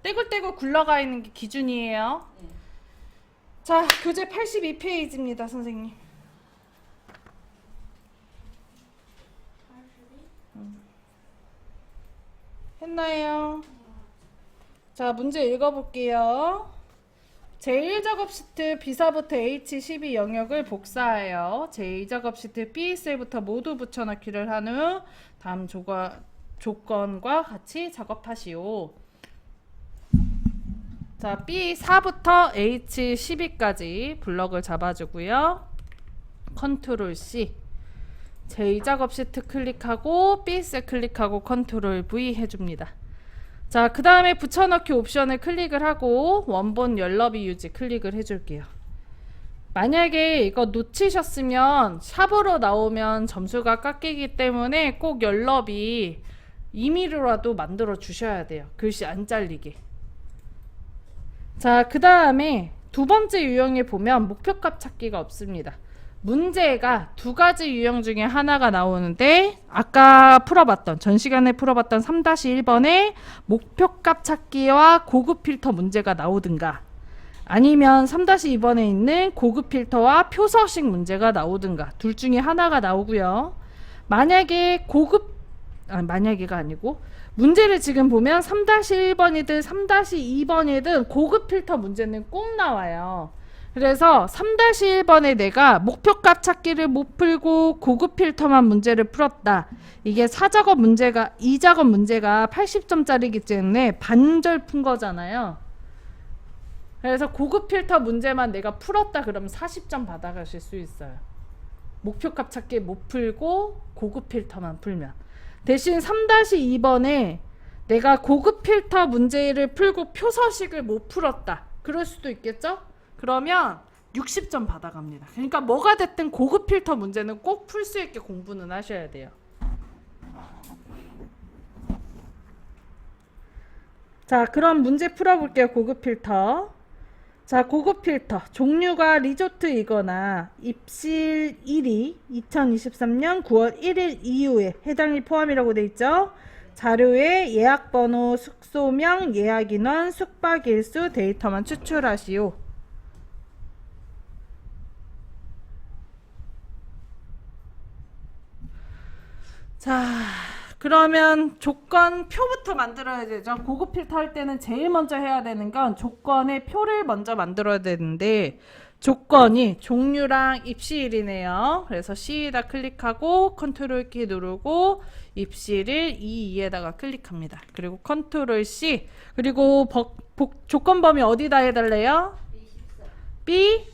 떼굴떼굴 굴러가 있는 게 기준이에요. 자, 교재 82페이지입니다, 선생님. 했나요? 자, 문제 읽어볼게요. 제1작업 시트 B사부터 H12 영역을 복사하여 제2작업 시트 B셀부터 모두 붙여넣기를 한 후 다음 조건과 같이 작업하시오. 자, B4부터 H12까지 블럭을 잡아주고요. 컨트롤 C. 제2작업 시트 클릭하고 B셀 클릭하고 컨트롤 V 해줍니다. 자, 그 다음에 붙여넣기 옵션을 클릭을 하고 원본 열너비 유지 클릭을 해줄게요. 만약에 이거 놓치셨으면 샵으로 나오면 점수가 깎이기 때문에 꼭 열너비 임의로라도 만들어 주셔야 돼요. 글씨 안 잘리게. 자, 그 다음에 두 번째 유형에 보면 목표값 찾기가 없습니다. 문제가 두 가지 유형 중에 하나가 나오는데 아까 전 시간에 풀어봤던 3-1번에 목표값 찾기와 고급 필터 문제가 나오든가 아니면 3-2번에 있는 고급 필터와 표서식 문제가 나오든가 둘 중에 하나가 나오고요. 만약에가 아니고 문제를 지금 보면 3-1번이든 3-2번이든 고급 필터 문제는 꼭 나와요. 그래서 3-1번에 내가 목표값 찾기를 못 풀고 고급 필터만 문제를 풀었다. 이게 4작업 문제가 2작업 문제가 80점짜리이기 때문에 반절 푼 거잖아요. 그래서 고급 필터 문제만 내가 풀었다 그러면 40점 받아가실 수 있어요. 목표값 찾기 못 풀고 고급 필터만 풀면. 대신 3-2번에 내가 고급 필터 문제를 풀고 표서식을 못 풀었다. 그럴 수도 있겠죠? 그러면 60점 받아갑니다. 그러니까 뭐가 됐든 고급 필터 문제는 꼭 풀 수 있게 공부는 하셔야 돼요. 자, 그럼 문제 풀어볼게요. 고급 필터. 자, 고급 필터 종류가 리조트이거나 입실 1이 2023년 9월 1일 이후에 해당일 포함이라고 돼 있죠. 자료에 예약번호, 숙소명, 예약인원, 숙박일수 데이터만 추출하시오. 자, 그러면 조건 표부터 만들어야 되죠. 고급 필터 할 때는 제일 먼저 해야 되는 건 조건의 표를 먼저 만들어야 되는데 조건이 종류랑 입시일이네요. 그래서 C에다 클릭하고 컨트롤 키 누르고 입시일 2에다가 클릭합니다. 그리고 컨트롤 C 그리고 조건 범위 어디다 해달래요? B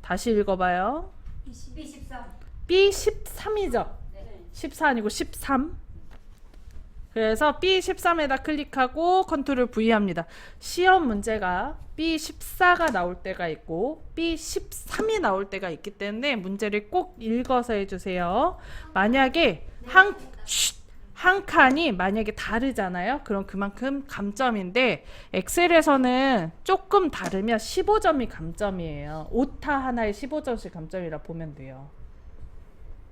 다시 읽어봐요. B13이죠. 14 아니고 13. 그래서 B13에다 클릭하고 컨트롤 V 합니다. 시험 문제가 B14가 나올 때가 있고 B13이 나올 때가 있기 때문에 문제를 꼭 읽어서 해주세요. 만약에 한 칸이 만약에 다르잖아요. 그럼 그만큼 감점인데 엑셀에서는 조금 다르면 15점이 감점이에요. 오타 하나에 15점씩 감점이라 보면 돼요.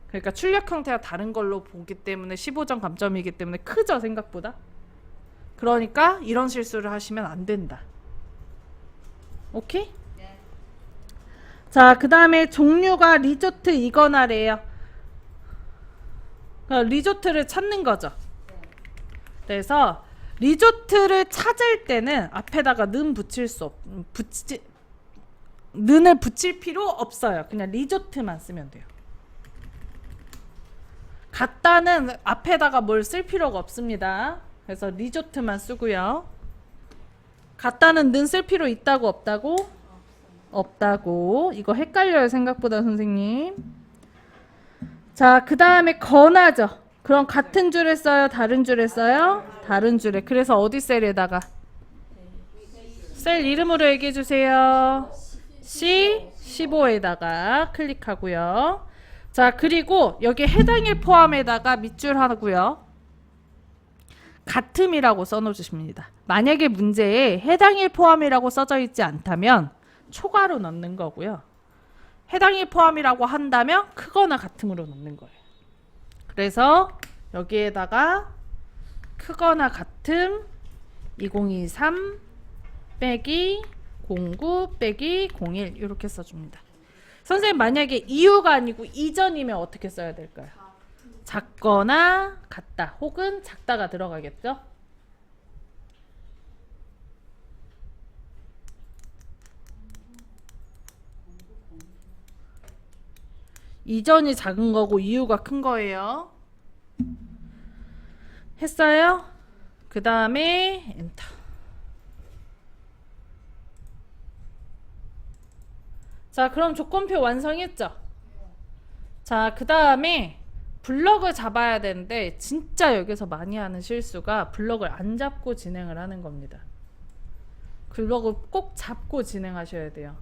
그러니까 출력 형태가 다른 걸로 보기 때문에 15점 감점이기 때문에 크죠, 생각보다. 그러니까 이런 실수를 하시면 안 된다. 오케이? 네. 자, 그 다음에 종류가 리조트 이거나래요. 리조트를 찾는 거죠. 그래서 리조트를 찾을 때는 앞에다가 는을 붙일 필요 없어요. 그냥 리조트만 쓰면 돼요. 같다는 앞에다가 뭘 쓸 필요가 없습니다. 그래서 리조트만 쓰고요. 같다는 는 쓸 필요 있다고 없다고? 없다고. 이거 헷갈려요, 생각보다 선생님. 자, 그 다음에 거나죠. 그럼 같은 줄에 써요? 다른 줄에 써요? 다른 줄에. 그래서 어디 셀에다가? 셀 이름으로 얘기해 주세요. C15에다가 클릭하고요. 자, 그리고 여기 해당일 포함에다가 밑줄 하고요. 같음이라고 써놓으십니다. 만약에 문제에 해당일 포함이라고 써져 있지 않다면 초과로 넣는 거고요. 해당일 포함이라고 한다면 크거나 같음으로 넣는 거예요. 그래서 여기에다가 크거나 같음 2023 빼기 09 빼기 01 이렇게 써줍니다. 선생님 만약에 이유가 아니고 이전이면 어떻게 써야 될까요? 작거나 같다 혹은 작다가 들어가겠죠? 이전이 작은 거고 이유가 큰 거예요. 했어요? 그 다음에 엔터. 자, 그럼 조건표 완성했죠? 자, 그 다음에 블럭을 잡아야 되는데 진짜 여기서 많이 하는 실수가 블럭을 안 잡고 진행을 하는 겁니다. 블럭을 꼭 잡고 진행하셔야 돼요.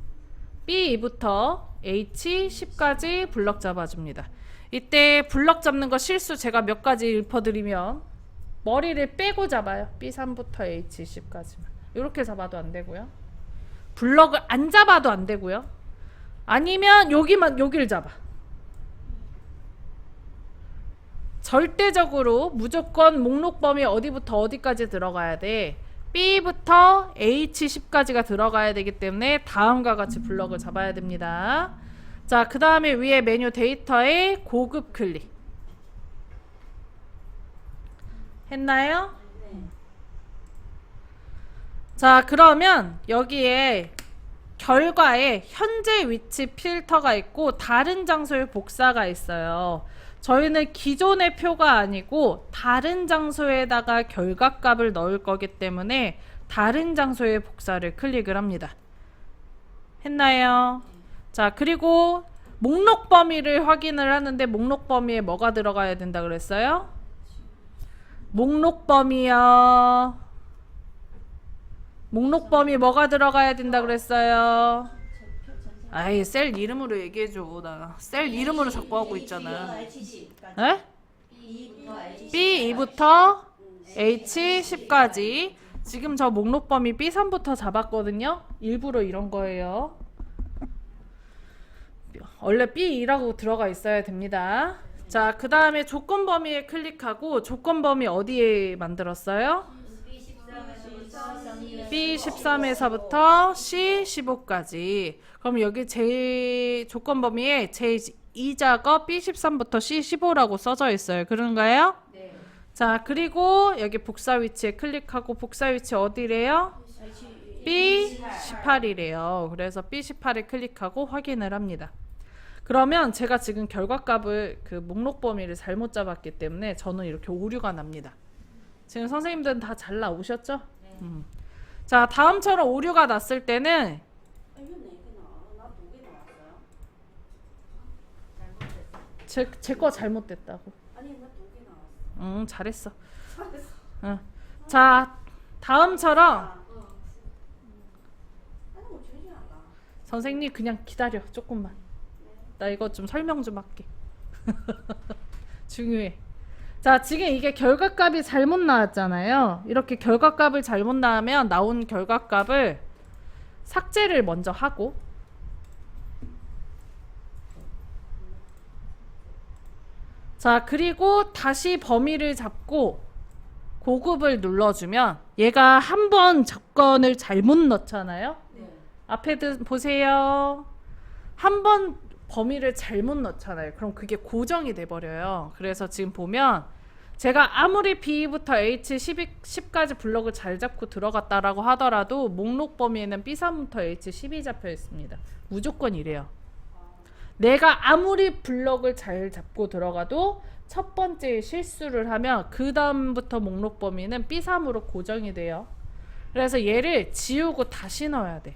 B2부터 H10까지 블럭 잡아줍니다. 이때 블럭 잡는 거 실수 제가 몇 가지 읊어드리면 머리를 빼고 잡아요. B3부터 H10까지만. 이렇게 잡아도 안 되고요. 블럭을 안 잡아도 안 되고요. 아니면 여기를 잡아. 절대적으로 무조건 목록 범위 어디부터 어디까지 들어가야 돼. B부터 H10까지가 들어가야 되기 때문에 다음과 같이 블럭을 잡아야 됩니다. 자, 그 다음에 위에 메뉴 데이터에 고급 클릭. 했나요? 자, 그러면 여기에 결과에 현재 위치 필터가 있고 다른 장소의 복사가 있어요. 저희는 기존의 표가 아니고 다른 장소에다가 결과값을 넣을 거기 때문에 다른 장소의 복사를 클릭을 합니다. 했나요? 자, 그리고 목록 범위를 확인을 하는데 목록 범위에 뭐가 들어가야 된다 그랬어요? 목록 범위요. 목록 범위 뭐가 들어가야 된다 그랬어요? 아이, 셀 이름으로 얘기해줘. 나 셀 이름으로 자꾸 하고 있잖아. 에? B2부터 H10까지. 지금 저 목록 범위 B3부터 잡았거든요. 일부러 이런 거예요. 원래 B2라고 들어가 있어야 됩니다. 자, 그 다음에 조건 범위에 클릭하고 조건 범위 어디에 만들었어요? B13에서부터 C15까지. 그럼 여기 제 조건 범위에 제2작업 B13부터 C15라고 써져 있어요. 그런가요? 네. 자, 그리고 여기 복사 위치에 클릭하고 복사 위치 어디래요? B18이래요. 그래서 B18에 클릭하고 확인을 합니다. 그러면 제가 지금 결과값을 그 목록 범위를 잘못 잡았기 때문에 저는 이렇게 오류가 납니다. 지금 선생님들은 다 잘 나오셨죠? 네. 자, 다음처럼 오류가 났을 때는 제 거 잘못됐다고. 잘했어. 자, 다음처럼 선생님 그냥 기다려 조금만. 나 이거 좀 설명 좀 할게. 중요해. 자, 지금 이게 결과값이 잘못 나왔잖아요. 이렇게 결과값을 잘못 나오면 나온 결과값을 삭제를 먼저 하고 자, 그리고 다시 범위를 잡고 고급을 눌러주면 얘가 한 번 조건을 잘못 넣잖아요. 네. 앞에 보세요. 한 번 범위를 잘못 넣잖아요. 그럼 그게 고정이 돼버려요. 그래서 지금 보면 제가 아무리 B부터 H10까지 블럭을 잘 잡고 들어갔다라고 하더라도 목록 범위에는 B3부터 H10이 잡혀 있습니다. 무조건 이래요. 내가 아무리 블럭을 잘 잡고 들어가도 첫 번째 실수를 하면 그 다음부터 목록 범위는 B3으로 고정이 돼요. 그래서 얘를 지우고 다시 넣어야 돼.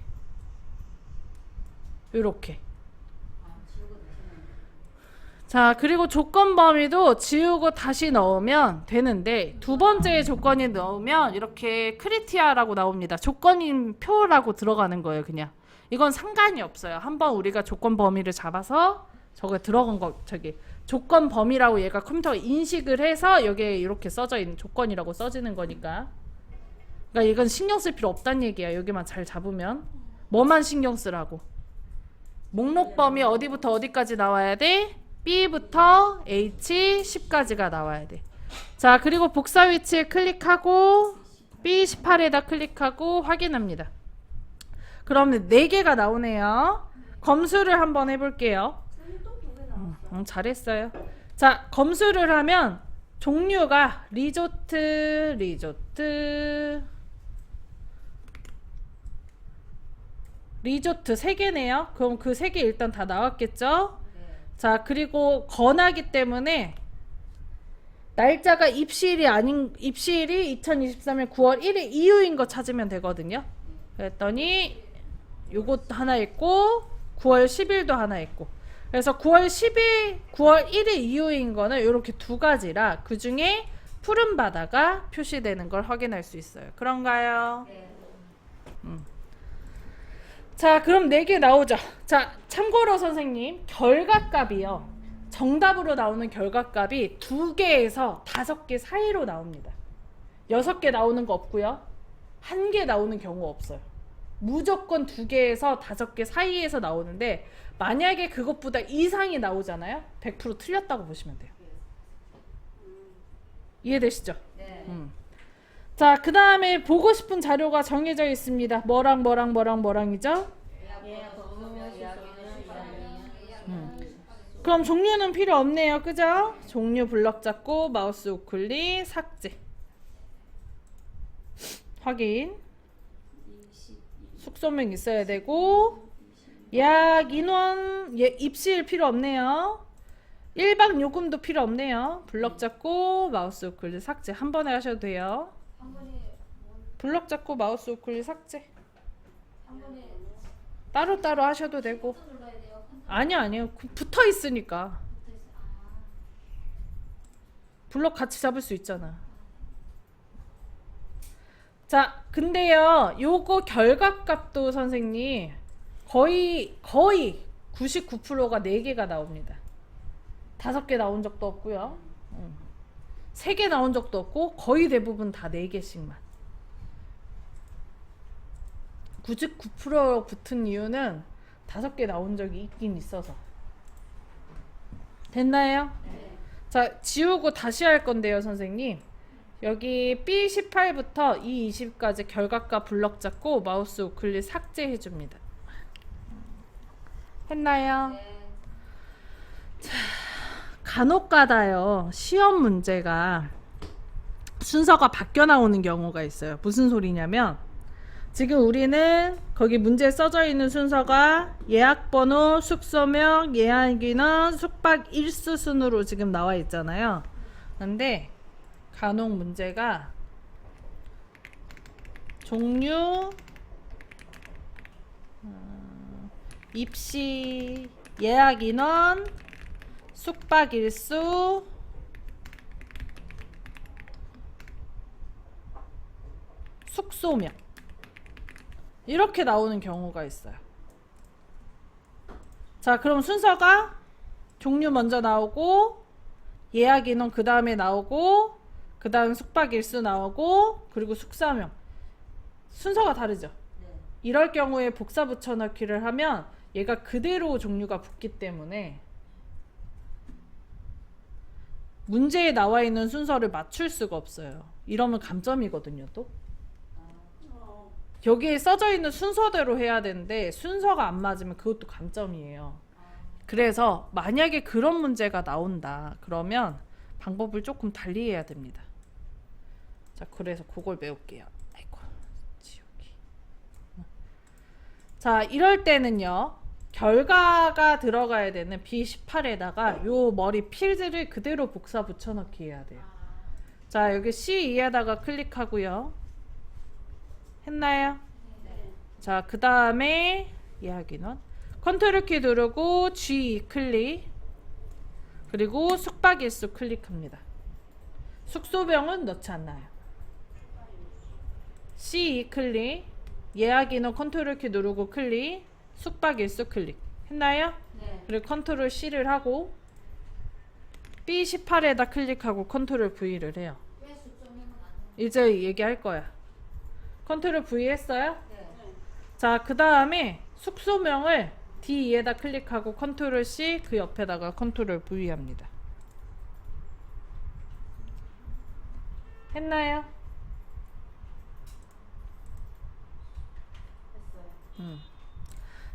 이렇게. 자, 그리고 조건 범위도 지우고 다시 넣으면 되는데 두 번째 조건이 넣으면 이렇게 크리티아라고 나옵니다. 조건인 표라고 들어가는 거예요. 그냥 이건 상관이 없어요. 한번 우리가 조건 범위를 잡아서 저거 들어간 거 저기 조건 범위라고 얘가 컴퓨터가 인식을 해서 여기에 이렇게 써져 있는 조건이라고 써지는 거니까. 그러니까 이건 신경 쓸 필요 없다는 얘기야. 여기만 잘 잡으면. 뭐만 신경 쓰라고. 목록 범위 어디부터 어디까지 나와야 돼? B부터 H10까지가 나와야 돼. 자, 그리고 복사 위치에 클릭하고 B18에다 클릭하고 확인합니다. 그러면 4개가 나오네요. 검수를 한번 해볼게요. 잘했어요. 자, 검수를 하면 종류가 리조트, 리조트 3개네요. 그럼 그 3개 일단 다 나왔겠죠? 자, 그리고 건하기 때문에 날짜가 입시일이 2023년 9월 1일 이후인 거 찾으면 되거든요. 그랬더니 요것 하나 있고 9월 10일도 하나 있고, 그래서 9월 10일, 9월 1일 이후인 거는 이렇게 2가지라 그 중에 푸른 바다가 표시되는 걸 확인할 수 있어요. 그런가요? 자, 그럼 4개 나오죠. 자, 참고로 선생님, 결과값이요. 정답으로 나오는 결과값이 2개에서 5개 사이로 나옵니다. 6개 나오는 거 없고요. 1개 나오는 경우 없어요. 무조건 2개에서 5개 사이에서 나오는데, 만약에 그것보다 이상이 나오잖아요. 100% 틀렸다고 보시면 돼요. 이해되시죠? 네. 자, 그 다음에 보고 싶은 자료가 정해져 있습니다. 뭐랑이죠? 그럼 종류는 필요 없네요. 그죠? 종류 블럭 잡고 마우스 우클릭 삭제. 확인. 숙소명 있어야 되고, 예약 인원, 입시일 필요 없네요. 1박 요금도 필요 없네요. 블럭 잡고 마우스 우클릭 삭제. 한 번에 하셔도 돼요. 블럭 잡고 마우스 우클릭 삭제. 따로따로 하셔도 되고. 아니요. 붙어 있으니까. 블럭 같이 잡을 수 있잖아. 자, 근데요, 요거 결과값도 선생님 거의 99%가 4개가 나옵니다. 5개 나온 적도 없고요. 3개 나온 적도 없고, 거의 대부분 다 4개씩만. 99% 붙은 이유는 5개 나온 적이 있긴 있어서. 됐나요? 네. 자, 지우고 다시 할 건데요, 선생님. 여기 B18부터 E20까지 결과값 블럭 잡고 마우스 우클릭 삭제해 줍니다. 했나요? 네. 간혹가다요, 시험 문제가 순서가 바뀌어 나오는 경우가 있어요. 무슨 소리냐면, 지금 우리는 거기 문제에 써져 있는 순서가 예약번호, 숙소명, 예약인원, 숙박 일수 순으로 지금 나와 있잖아요. 근데 간혹 문제가 종류, 입시, 예약인원, 숙박 일수, 숙소명 이렇게 나오는 경우가 있어요. 자, 그럼 순서가 종류 먼저 나오고, 예약 인원 그 다음에 나오고, 그 다음 숙박 일수 나오고, 그리고 숙사명. 순서가 다르죠? 네. 이럴 경우에 복사 붙여넣기를 하면 얘가 그대로 종류가 붙기 때문에 문제에 나와 있는 순서를 맞출 수가 없어요. 이러면 감점이거든요, 또. 여기에 써져 있는 순서대로 해야 되는데 순서가 안 맞으면 그것도 감점이에요. 그래서 만약에 그런 문제가 나온다 그러면 방법을 조금 달리 해야 됩니다. 자, 그래서 그걸 배울게요. 아이고, 지우기. 자, 이럴 때는요, 결과가 들어가야 되는 B18에다가 요 머리 필드를 그대로 복사 붙여넣기 해야 돼요. 자, 여기 C2에다가 클릭하고요. 했나요? 네. 자, 그 다음에 예약인원 컨트롤 키 누르고 G 클릭, 그리고 숙박일수 클릭합니다. 숙소병은 넣지 않나요? C 클릭, 예약인원 컨트롤 키 누르고 클릭, 숙박일수 클릭. 했나요? 네. 그리고 컨트롤 C를 하고 B18에다 클릭하고 컨트롤 V를 해요. 왜 숙소명은 안 이제 얘기할 거야. 컨트롤 V 했어요? 네. 자, 그 다음에 숙소명을 D2에다 클릭하고 컨트롤 C, 그 옆에다가 컨트롤 V 합니다. 했나요?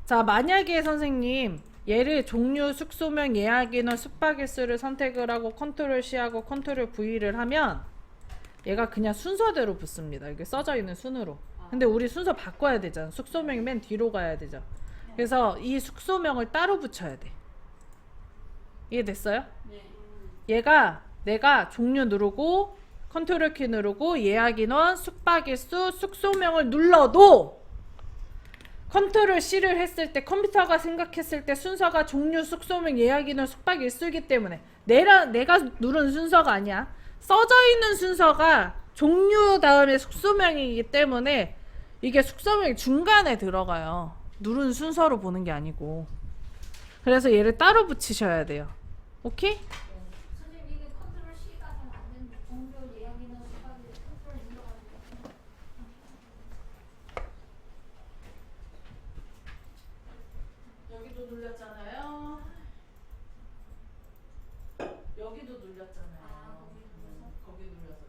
자, 만약에 선생님 얘를 종류, 숙소명, 예약인원, 숙박일수를 선택을 하고 컨트롤 C하고 컨트롤 V를 하면 얘가 그냥 순서대로 붙습니다. 이게 써져 있는 순으로. 근데 우리 순서 바꿔야 되잖아. 숙소명이 맨 뒤로 가야 되죠. 그래서 이 숙소명을 따로 붙여야 돼. 이해됐어요? 얘가 내가 종류 누르고 컨트롤 키 누르고 예약인원, 숙박일수, 숙소명을 눌러도 컨트롤 C를 했을 때 컴퓨터가 생각했을 때 순서가 종류, 숙소명, 예약인원, 숙박일수이기 때문에 내가 누른 순서가 아니야. 써져 있는 순서가 종류 다음에 숙소명이기 때문에 이게 숙소명이 중간에 들어가요. 누른 순서로 보는 게 아니고. 그래서 얘를 따로 붙이셔야 돼요. 오케이? 선생님 이게 컨트롤 C가 잘 안 되는데 종료 예약이나 수박이 컨트롤 눌러가지고 여기도 눌렸잖아요. 여기도 눌렸잖아요. 거기 눌려서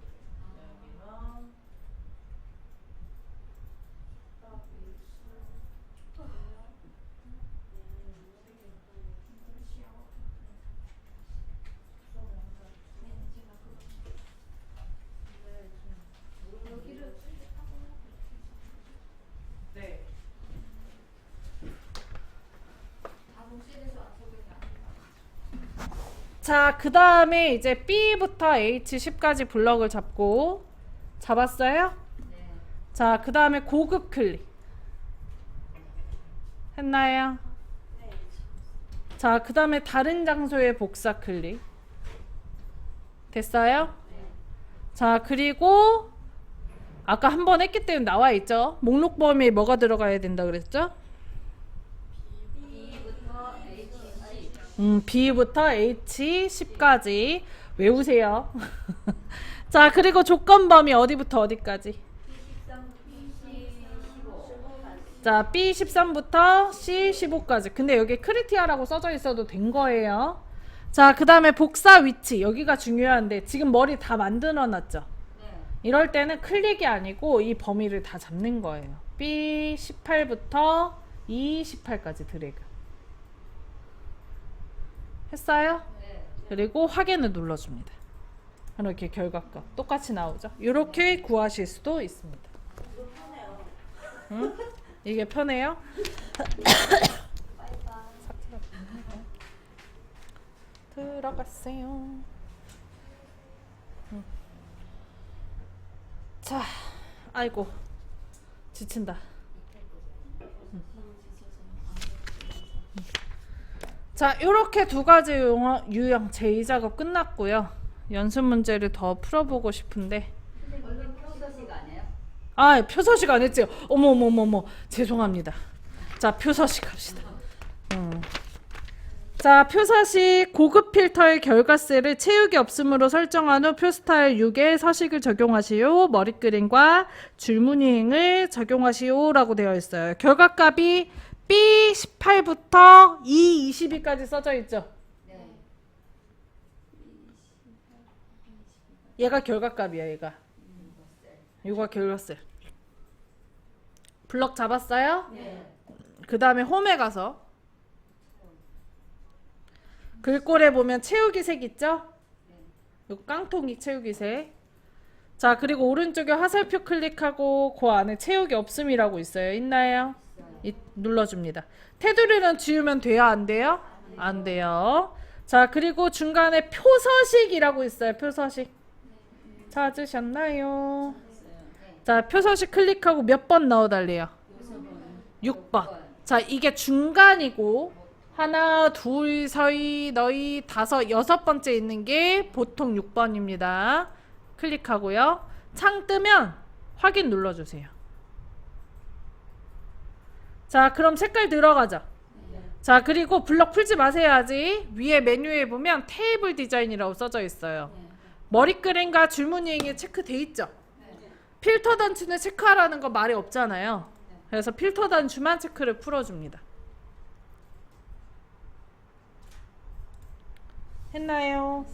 그래. 여기는 여기를 네. 다 동시에서 안 소개가 자, 그 다음에 이제 B부터 H 10까지 블럭을 잡고 잡았어요? 네. 자, 그 다음에 고급 클릭 했나요? 네. 자, 그 다음에 다른 장소의 복사 클릭 됐어요? 네. 자, 그리고 아까 한 번 했기 때문에 나와 있죠? 목록 범위에 뭐가 들어가야 된다 그랬죠? B부터 H, B부터 H 10까지 외우세요. 자, 그리고 조건 범위 어디부터 어디까지? 자, B13부터 C15까지. 근데 여기 크리티아라고 써져 있어도 된 거예요. 자, 그 다음에 복사 위치. 여기가 중요한데 지금 머리 다 만들어 놨죠? 이럴 때는 클릭이 아니고 이 범위를 다 잡는 거예요. B18부터 E18까지 드래그. 했어요? 네. 그리고 확인을 눌러줍니다. 이렇게 결과값 똑같이 나오죠? 이렇게 구하실 수도 있습니다. 응? 이게 편해요? 들어갔어요. 자, 아이고 지친다. 자, 이렇게 두 가지 유형 제2 작업 끝났고요. 연습 문제를 더 풀어보고 싶은데 얼른 표서식 아니에요? 아, 표서식 안 했지요. 어머머머머 죄송합니다. 자, 표서식 합시다. 자, 표서식 고급 필터의 결과세를 채우기 없음으로 설정한 후 표스타일 6에 서식을 적용하시오. 머리 그림과 줄무늬행을 적용하시오 라고 되어 있어요. 결과값이 B18부터 E22까지 써져 있죠. 네. 얘가 결과값이야. 얘가 이거가 결과세. 블럭 잡았어요? 네. 그 다음에 홈에 가서 글꼴에 보면 채우기 색 있죠? 이거 깡통이 채우기 색. 자, 그리고 오른쪽에 화살표 클릭하고 그 안에 채우기 없음이라고 있어요. 있나요? 눌러줍니다. 테두리는 지우면 돼요? 안 돼요? 안 돼요. 자, 그리고 중간에 표서식이라고 있어요. 표서식. 찾으셨나요? 자, 표서식 클릭하고 몇 번 넣어달래요? 6번. 자, 이게 중간이고 하나, 둘, 서희, 너희, 다섯, 여섯 번째 있는 게 보통 6번입니다. 클릭하고요. 창 뜨면 확인 눌러주세요. 자, 그럼 색깔 들어가죠. 자, 그리고 블럭 풀지 마세요. 아직 위에 메뉴에 보면 테이블 디자인이라고 써져 있어요. 머리 그림과 줄무늬행이 체크돼 있죠. 필터 단추는 체크하라는 거 말이 없잖아요. 그래서 필터 단추만 체크를 풀어줍니다. 했나요?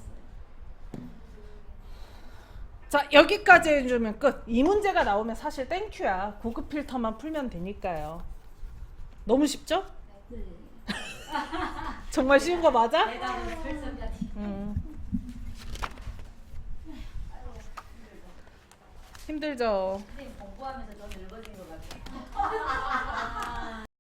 자, 여기까지 해주면 끝. 이 문제가 나오면 사실 땡큐야. 고급 필터만 풀면 되니까요. 너무 쉽죠? 네. 정말 쉬운 거 맞아? 대답은 결정까지. 힘들죠. 선생님 공부하면서 좀 늙어진 것 같아요.